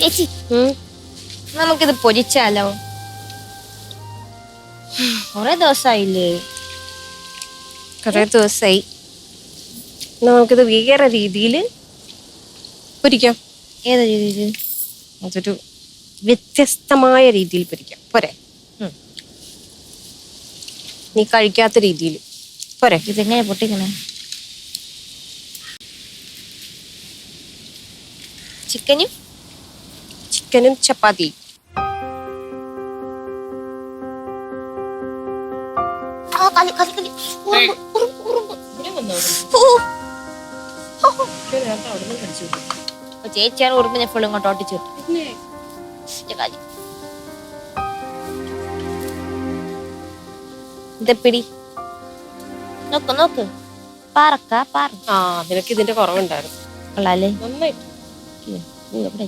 ചേച്ചി നമുക്കിത് പൊരിച്ചാലോ? കൊറേ ദിവസമായില്ലേ? കുറെ ദിവസമായി. നമുക്കിത് വേറെ രീതിയിൽ പൊരിക്കാം. ഏത് രീതിയിൽ? അതൊരു വ്യത്യസ്തമായ രീതിയിൽ പൊരിക്കാം. പോരെ? നീ കഴിക്കാത്ത രീതിയിൽ പോരെ? ഇതെങ്ങനെ പൊട്ടിക്കണേ? ചിക്കനും ചപ്പാത്തിയും. ചേച്ചിയാണ് ഉറുമ്പിനെ ഫുൾ ഇങ്ങോട്ട് ഒട്ടിച്ചു. ഇതെപ്പിടി നോക്ക് നോക്ക്. പാറക്ക പാറ. നിനക്ക് ഇതിന്റെ കുറവുണ്ടായിരുന്നു. കൊള്ളാല്ലേ? നന്നായിട്ട്. എവിടെ